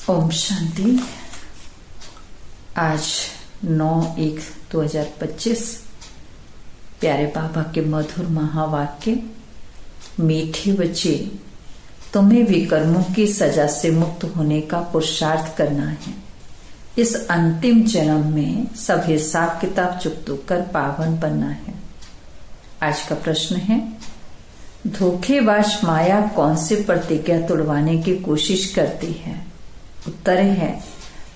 ओम शांति। आज 9/1/2025 प्यारे बाबा के मधुर महावाक्य। मीठे बच्चे, तुम्हें विकर्मों की सजा से मुक्त होने का पुरुषार्थ करना है। इस अंतिम जन्म में सब हिसाब किताब चुकतो कर पावन बनना है। आज का प्रश्न है, धोखेबाज माया कौन से प्रतिज्ञा तोड़वाने की कोशिश करती है? उत्तर है,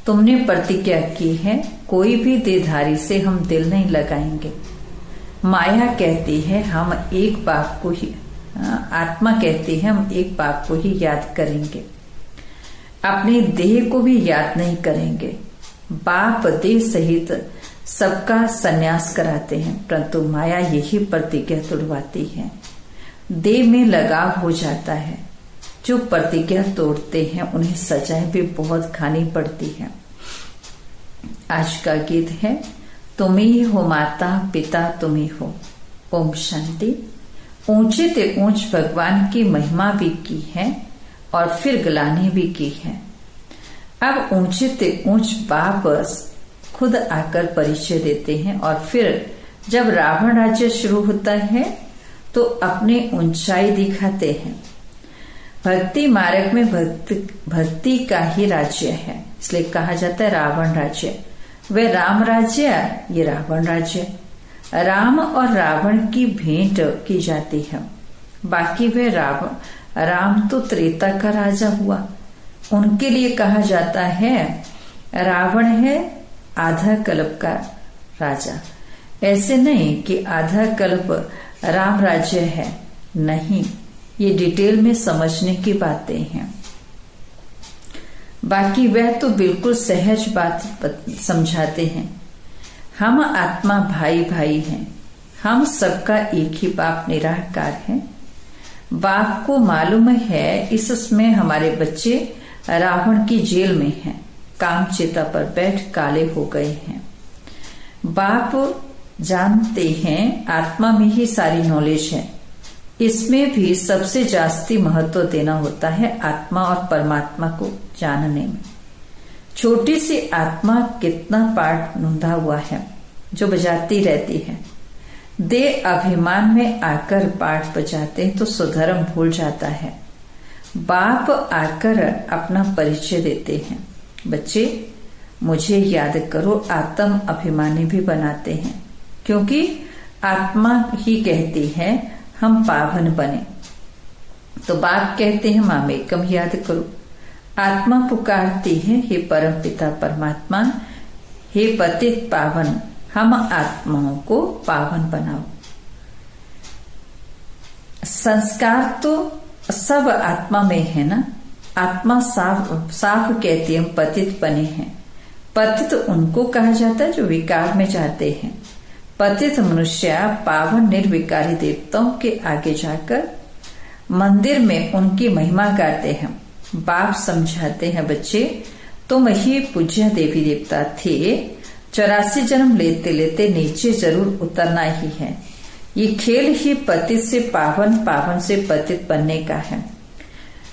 तुमने प्रतिज्ञा की है कोई भी देहधारी से हम दिल नहीं लगाएंगे। माया कहती है हम एक बाप को ही, आत्मा कहती है हम एक बाप को ही याद करेंगे, अपने देह को भी याद नहीं करेंगे। बाप देह सहित सबका संन्यास कराते हैं, परंतु माया यही प्रतिज्ञा तोड़वाती है। देह में लगाव हो जाता है। जो प्रतिज्ञा तोड़ते हैं उन्हें सजाएं भी बहुत खानी पड़ती है। आज का गीत है, तुम ही हो माता पिता तुम ही हो। ओम शांति। ऊंचे ते ऊंच भगवान की महिमा भी की है और फिर गलानी भी की है। अब ऊंचे ते ऊंच बाप खुद आकर परिचय देते हैं और फिर जब रावण राज्य शुरू होता है तो अपने ऊंचाई दिखाते हैं। भक्ति मार्ग में भक्ति का ही राज्य है, इसलिए कहा जाता है रावण राज्य। वह राम राज्य, ये रावण राज्य। राम और रावण की भेंट की जाती है। बाकी वह राम तो त्रेता का राजा हुआ, उनके लिए कहा जाता है रावण है आधा कल्प का राजा। ऐसे नहीं कि आधा कल्प राम राज्य है, नहीं, ये डिटेल में समझने की बातें हैं। बाकी वह तो बिल्कुल सहज बात समझाते हैं। हम आत्मा भाई भाई हैं, हम सबका एक ही बाप निराकार है। बाप को मालूम है इसमें हमारे बच्चे रावण की जेल में हैं, काम चिता पर बैठ काले हो गए हैं। बाप जानते हैं आत्मा में ही सारी नॉलेज है, इसमें भी सबसे जास्ती महत्व देना होता है आत्मा और परमात्मा को जानने में। छोटी सी आत्मा कितना पाठ नूंधा हुआ है जो बजाती रहती है। देह अभिमान में आकर पाठ बजाते हैं तो सुधर्म भूल जाता है। बाप आकर अपना परिचय देते हैं, बच्चे मुझे याद करो। आत्म अभिमानी भी बनाते हैं, क्योंकि आत्मा ही कहती है हम पावन बने। तो बाप कहते हैं मामेकम याद करो। आत्मा पुकारती है, हे परम पिता परमात्मा, हे पतित पावन, हम आत्माओं को पावन बनाओ। संस्कार तो सब आत्मा में है ना। आत्मा साफ साफ कहती है हम पतित बने हैं। पतित उनको कहा जाता है जो विकार में जाते हैं। पतित मनुष्य पावन निर्विकारी देवताओं के आगे जाकर मंदिर में उनकी महिमा गाते हैं। बाप समझाते हैं, बच्चे तुम ही पूज्य देवी देवता थे। 84 जन्म लेते लेते नीचे जरूर उतरना ही है। ये खेल ही पतित से पावन, पावन से पतित बनने का है।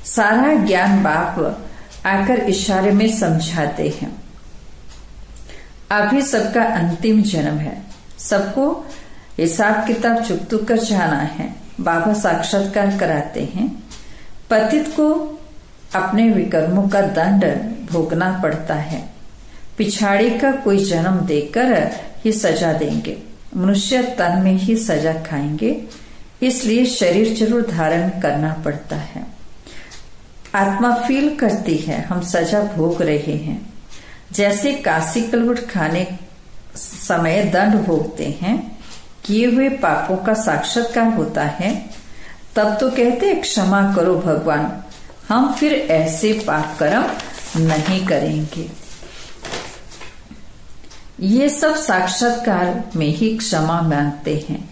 सारा ज्ञान बाप आकर इशारे में समझाते हैं। अभी सबका अंतिम जन्म है, सबको हिसाब किताब चुकतू कर जाना है। बाबा साक्षात्कार कराते हैं। पतित को अपने विकर्मों का दंड भोगना पड़ता है। पिछाड़ी का कोई जन्म देकर ही सजा देंगे। मनुष्य तन में ही सजा खाएंगे, इसलिए शरीर जरूर धारण करना पड़ता है। आत्मा फील करती है हम सजा भोग रहे हैं। जैसे काशी कलवट खाने समय दंड भोगते हैं, किए हुए पापों का साक्षात्कार होता है, तब तो कहते क्षमा करो भगवान, हम फिर ऐसे पाप कर्म नहीं करेंगे। ये सब साक्षात्कार में ही क्षमा मांगते हैं,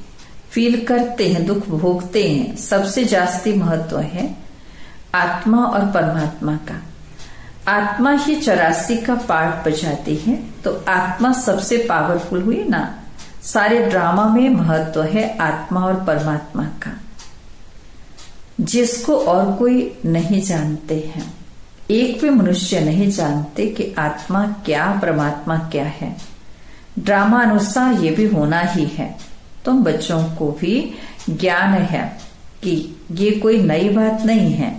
फील करते हैं, दुख भोगते हैं। सबसे जास्ती महत्व है आत्मा और परमात्मा का। आत्मा ही 84 का पाठ बजाती है, तो आत्मा सबसे पावरफुल हुई ना। सारे ड्रामा में महत्व है आत्मा और परमात्मा का, जिसको और कोई नहीं जानते हैं। एक भी मनुष्य नहीं जानते कि आत्मा क्या, परमात्मा क्या है। ड्रामा अनुसार ये भी होना ही है। तुम बच्चों को भी ज्ञान है कि ये कोई नई बात नहीं है,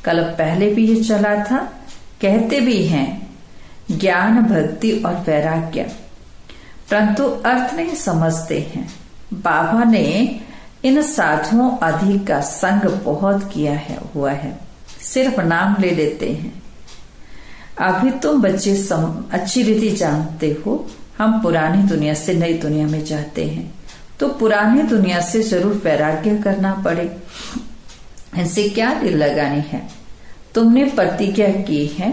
कल पहले भी ये चला था। कहते भी हैं ज्ञान, भक्ति और वैराग्य, परंतु अर्थ नहीं समझते हैं। बाबा ने इन साधुओं आदि का संग बहुत किया हुआ है, सिर्फ नाम ले लेते हैं। अभी तुम बच्चे अच्छी रीति जानते हो, हम पुरानी दुनिया से नई दुनिया में जाते हैं, तो पुरानी दुनिया से जरूर वैराग्य करना पड़े। इनसे क्या दिल लगानी है? तुमने प्रतिज्ञा की है,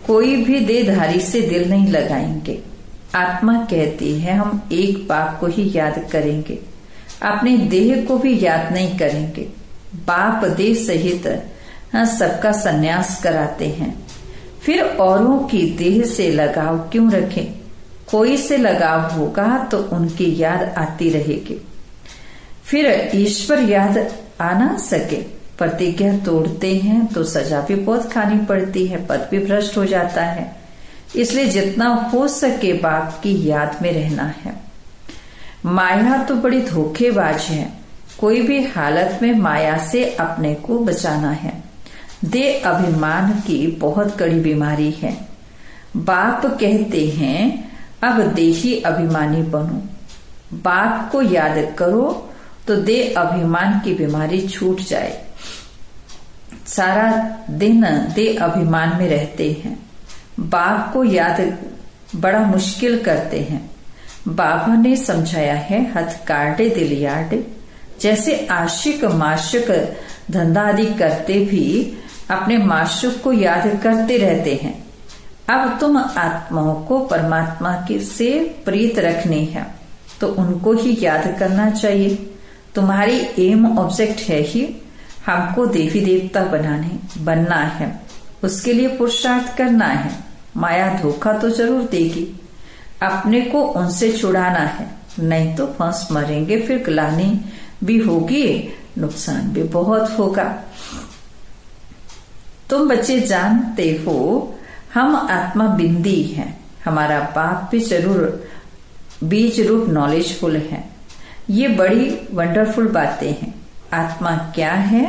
कोई भी देहधारी से दिल नहीं लगाएंगे। आत्मा कहती है हम एक बाप को ही याद करेंगे, अपने देह को भी याद नहीं करेंगे। बाप देह सहित सबका संन्यास कराते हैं, फिर औरों की देह से लगाव क्यों रखें? कोई से लगाव होगा तो उनकी याद आती रहेगी, फिर ईश्वर याद आ ना सके। प्रतिज्ञा तोड़ते हैं तो सजा भी बहुत खानी पड़ती है, पद भी भ्रष्ट हो जाता है। इसलिए जितना हो सके बाप की याद में रहना है। माया तो बड़ी धोखेबाज है, कोई भी हालत में माया से अपने को बचाना है। देह अभिमान की बहुत कड़ी बीमारी है। बाप कहते हैं अब देही अभिमानी बनो, बाप को याद करो तो देह अभिमान की बीमारी छूट जाए। सारा दिन देह अभिमान में रहते हैं, बाप को याद बड़ा मुश्किल करते हैं। बाबा ने समझाया है हथ काटे दिल याटे। जैसे आशिक माशुक धंधा आदि करते भी अपने माशुक को याद करते रहते हैं। अब तुम आत्माओं को परमात्मा के से प्रीत रखनी है तो उनको ही याद करना चाहिए। तुम्हारी एम ऑब्जेक्ट है ही हमको देवी देवता बनना है, उसके लिए पुरुषार्थ करना है। माया धोखा तो जरूर देगी, अपने को उनसे छुड़ाना है, नहीं तो फंस मरेंगे, फिर ग्लानि भी होगी, नुकसान भी बहुत होगा। तुम बच्चे जानते हो हम आत्मा बिंदी हैं, हमारा बाप भी जरूर बीज रूप नॉलेजफुल है। ये बड़ी वंडरफुल बातें हैं। आत्मा क्या है,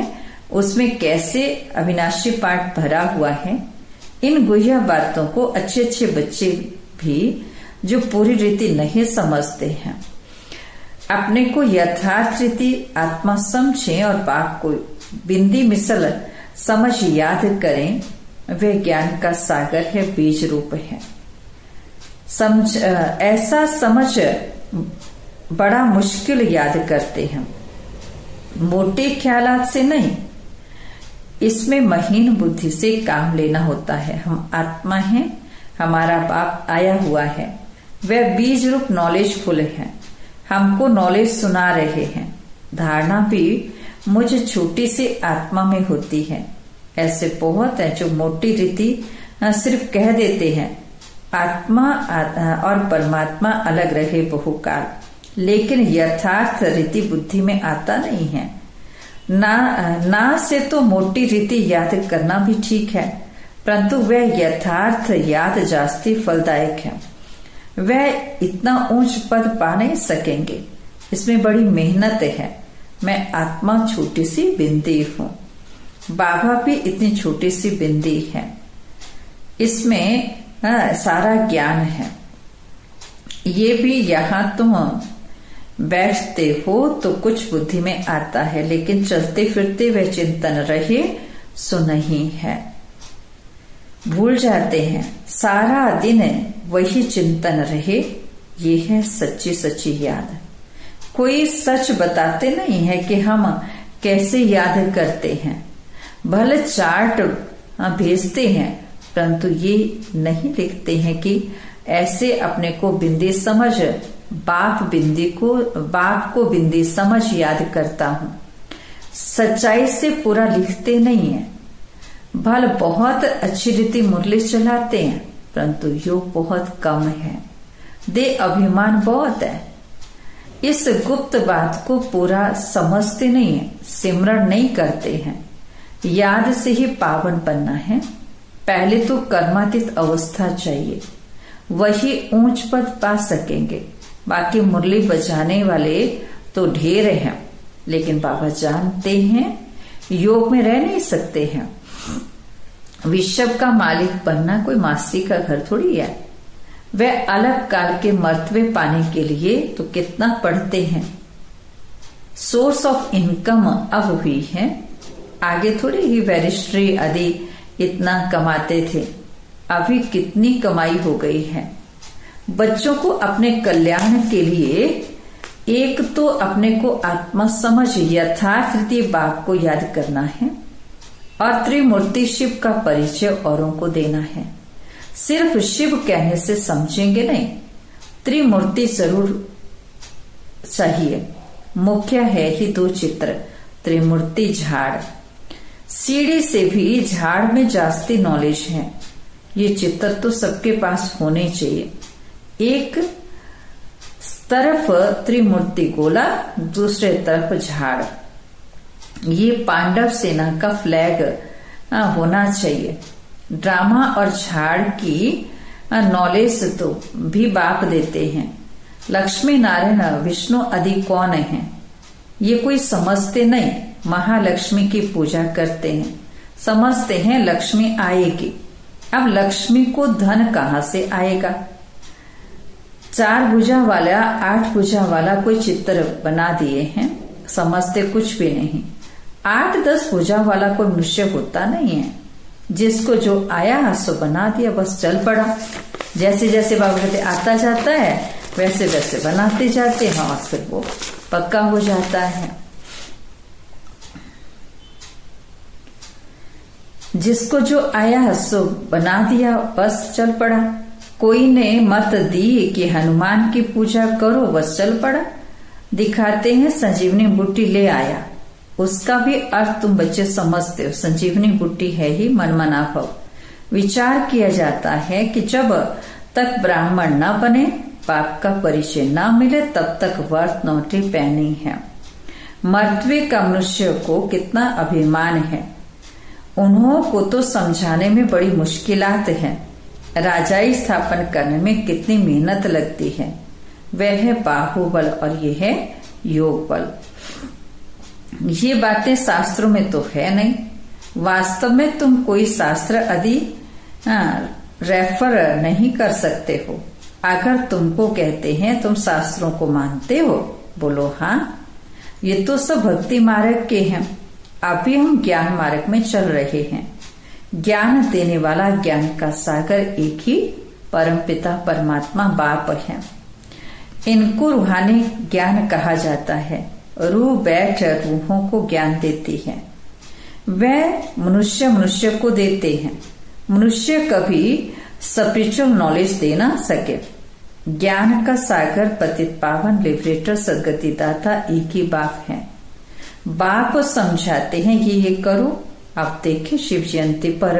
उसमें कैसे अविनाशी पाठ भरा हुआ है, इन गुह्य बातों को अच्छे अच्छे बच्चे भी जो पूरी रीति नहीं समझते हैं, अपने को यथार्थ रीति आत्मा समझें और बाप को बिंदी मिसल समझ याद करें। वह ज्ञान का सागर है, बीज रूप है। ऐसा समझ बड़ा मुश्किल याद करते हैं, मोटे ख्यालात से नहीं, इसमें महीन बुद्धि से काम लेना होता है। हम आत्मा हैं, हमारा बाप आया हुआ है, वह बीज रूप नॉलेजफुल है, हमको नॉलेज सुना रहे हैं। धारणा भी मुझ छोटी सी आत्मा में होती है। ऐसे बहुत है जो मोटी रीति सिर्फ कह देते हैं आत्मा और परमात्मा अलग रहे बहुकाल, लेकिन यथार्थ रीति बुद्धि में आता नहीं है। ना से तो मोटी रीति याद करना भी ठीक है, परंतु वह यथार्थ याद जास्ती फलदायक है। वह इतना ऊंच पद पा नहीं सकेंगे, इसमें बड़ी मेहनत है। मैं आत्मा छोटी सी बिंदी हूँ, बाबा भी इतनी छोटी सी बिंदी है, इसमें सारा ज्ञान है। ये भी यहाँ तुम बैठते हो तो कुछ बुद्धि में आता है, लेकिन चलते फिरते वह चिंतन रहे सो नहीं है, भूल जाते हैं। सारा दिन वही चिंतन रहे, ये है सच्ची सच्ची याद। कोई सच बताते नहीं है कि हम कैसे याद करते हैं, भले चार्ट भेजते हैं, परंतु ये नहीं लिखते हैं कि ऐसे अपने को बिंदी समझ, बाप को बिंदी समझ याद करता हूँ। सच्चाई से पूरा लिखते नहीं है, भले बहुत अच्छी रीति मुरली चलाते हैं, परंतु योग बहुत कम है, दे अभिमान बहुत है। इस गुप्त बात को पूरा समझते नहीं है, सिमरण नहीं करते हैं। याद से ही पावन बनना है, पहले तो कर्मातीत अवस्था चाहिए, वही ऊंच पद पा सकेंगे। बाकी मुरली बजाने वाले तो ढेर हैं, लेकिन बाबा जानते हैं योग में रह नहीं सकते हैं। विश्व का मालिक बनना कोई मासी का घर थोड़ी है। वह अलग काल के मर्तबे पाने के लिए तो कितना पढ़ते हैं। सोर्स ऑफ इनकम अब हुई है, आगे थोड़ी ही बैरिस्ट्री आदि इतना कमाते थे, अभी कितनी कमाई हो गई है। बच्चों को अपने कल्याण के लिए एक तो अपने को आत्मा समझ यथार्थ रीति बाप को याद करना है और त्रिमूर्ति शिव का परिचय औरों को देना है। सिर्फ शिव कहने से समझेंगे नहीं, त्रिमूर्ति जरूर चाहिए। मुख्य है ही दो चित्र, त्रिमूर्ति झाड़। सीढ़ी से भी झाड़ में जास्ती नॉलेज है। ये चित्र तो सबके पास होने चाहिए। एक तरफ त्रिमूर्ति गोला, दूसरे तरफ झाड़। ये पांडव सेना का फ्लैग होना चाहिए। ड्रामा और झाड़ की नॉलेज तो भी बाप देते हैं। लक्ष्मी नारायण विष्णु आदि कौन है ये कोई समझते नहीं। महालक्ष्मी की पूजा करते हैं, समझते हैं लक्ष्मी आएगी। अब लक्ष्मी को धन कहाँ से आएगा? 4 भुजा वाला 8 भुजा वाला कोई चित्र बना दिए हैं, समझते कुछ भी नहीं। 8-10 भुजा वाला कोई मनुष्य होता नहीं है। जिसको जो आया सो बना दिया, बस चल पड़ा। जैसे जैसे बाबा कहते आता जाता है वैसे वैसे बनाते जाते हैं और फिर वो पक्का हो जाता है। जिसको जो आया सो बना दिया, बस चल पड़ा। कोई ने मत दी कि हनुमान की पूजा करो, बस चल पड़ा। दिखाते हैं संजीवनी बूटी ले आया, उसका भी अर्थ तुम बच्चे समझते हो। संजीवनी बूटी है ही मनमना भव। विचार किया जाता है कि जब तक ब्राह्मण न बने, बाप का परिचय न मिले, तब तक वर्त नोटी पहनी है। मर्तबे का मनुष्य को कितना अभिमान है। उन्हों को तो समझाने में बड़ी मुश्किलात है। राजाई स्थापन करने में कितनी मेहनत लगती है। वह है बाहुबल और ये है योग बल। ये बातें शास्त्रों में तो है नहीं। वास्तव में तुम कोई शास्त्र आदि रेफर नहीं कर सकते हो। अगर तुमको कहते हैं तुम शास्त्रों को मानते हो, बोलो हाँ। ये तो सब भक्ति मार्ग के हैं, अभी हम ज्ञान मार्ग में चल रहे हैं। ज्ञान देने वाला ज्ञान का सागर एक ही परमपिता परमात्मा बाप है। इनको रूहानी ज्ञान कहा जाता है। रूह बैठ रूहों को ज्ञान देती है। वह मनुष्य को देते हैं। मनुष्य कभी स्पिरिचुअल नॉलेज दे ना सके। ज्ञान का सागर पतित पावन लिबरेटर सदगति दाता एक ही बाप है। बाप समझाते हैं ये करो। अब देखिए शिव जयंती पर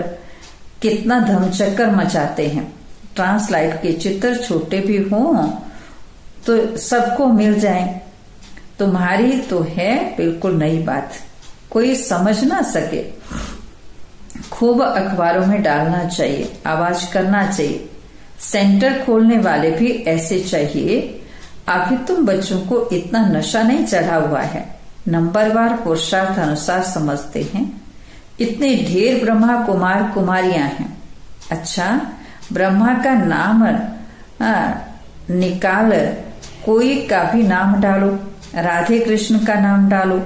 कितना धमचक्कर मचाते हैं। ट्रांसलाइट के चित्र छोटे भी हों तो सबको मिल जाएं। तुम्हारी तो है बिल्कुल नई बात, कोई समझ ना सके। खूब अखबारों में डालना चाहिए, आवाज करना चाहिए। सेंटर खोलने वाले भी ऐसे चाहिए। अभी तुम बच्चों को इतना नशा नहीं चढ़ा हुआ है। नंबरवार पुरुषार्थ अनुसार समझते हैं। इतने ढेर ब्रह्मा कुमार कुमारियां हैं। अच्छा, ब्रह्मा का नाम निकाल, कोई का भी नाम डालो, राधे कृष्ण का नाम डालो।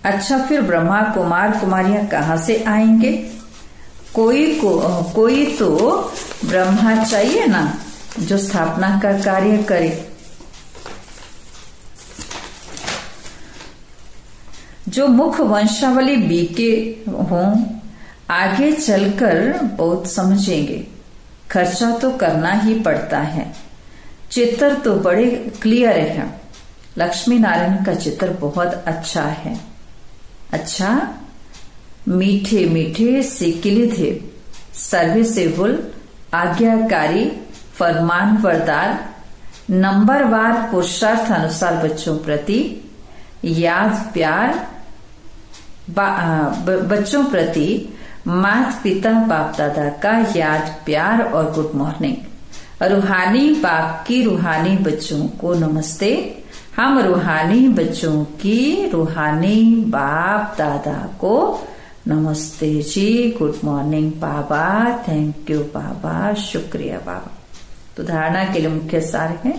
अच्छा, फिर ब्रह्मा कुमार कुमारियां कहाँ से आएंगे? कोई तो ब्रह्मा चाहिए ना, जो स्थापना का कार्य करे। जो मुख वंशावली बीके हों, आगे चलकर बहुत समझेंगे। खर्चा तो करना ही पड़ता है। चित्र तो बड़े क्लियर है। लक्ष्मी नारायण का चित्र बहुत अच्छा है। अच्छा, मीठे मीठे सिकिले थे, सर्विसेबल, आज्ञाकारी, फरमान बरदार, नंबरवार पुरुषार्थ अनुसार बच्चों प्रति याद प्यार, बच्चों प्रति माता पिता बाप दादा का याद प्यार और गुड मॉर्निंग। रूहानी बाप की रूहानी बच्चों को नमस्ते। हम रूहानी बच्चों की रूहानी बाप दादा को नमस्ते जी। गुड मॉर्निंग बाबा, थैंक यू बाबा, शुक्रिया बाबा। तो धारणा के लिए मुख्य सार है,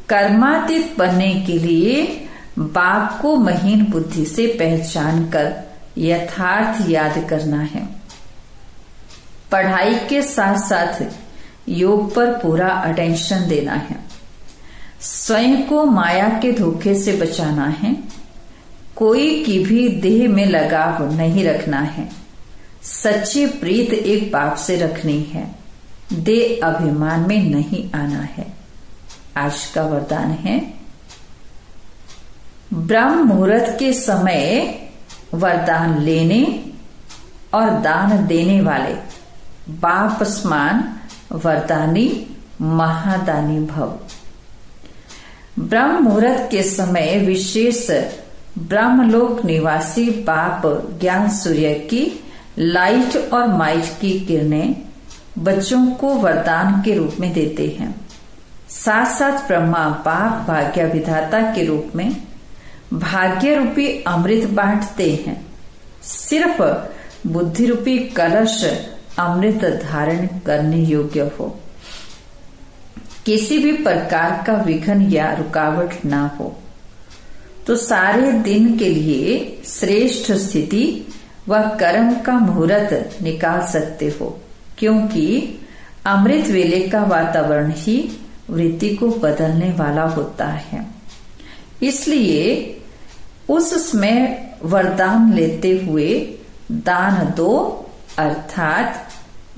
कर्मातीत बनने के लिए बाप को महीन बुद्धि से पहचान कर यथार्थ याद करना है। पढ़ाई के साथ साथ योग पर पूरा अटेंशन देना है। स्वयं को माया के धोखे से बचाना है। कोई की भी देह में लगाव नहीं रखना है। सच्ची प्रीत एक बाप से रखनी है। देह अभिमान में नहीं आना है। आज का वरदान है, ब्रह्म मुहूर्त के समय वरदान लेने और दान देने वाले बाप समान वरदानी महादानी भव। ब्रह्म मुहूर्त के समय विशेष ब्रह्मलोक निवासी बाप ज्ञान सूर्य की लाइट और माइट की किरणें बच्चों को वरदान के रूप में देते हैं। साथ साथ ब्रह्मा बाप भाग्य विधाता के रूप में भाग्य रूपी अमृत बांटते हैं। सिर्फ बुद्धि रूपी कलश अमृत धारण करने योग्य हो, किसी भी प्रकार का विघ्न या रुकावट ना हो, तो सारे दिन के लिए श्रेष्ठ स्थिति व कर्म का मुहूर्त निकाल सकते हो, क्योंकि अमृत वेले का वातावरण ही वृत्ति को बदलने वाला होता है। इसलिए उस समय वरदान लेते हुए दान दो, अर्थात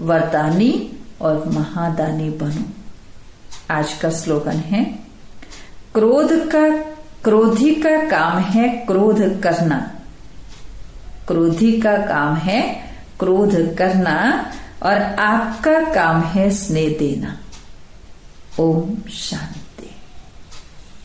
वरदानी और महादानी बनो। आज का स्लोगन है, क्रोधी का काम है क्रोध करना। क्रोधी का काम है क्रोध करना और आपका काम है स्नेह देना। ओम शांति।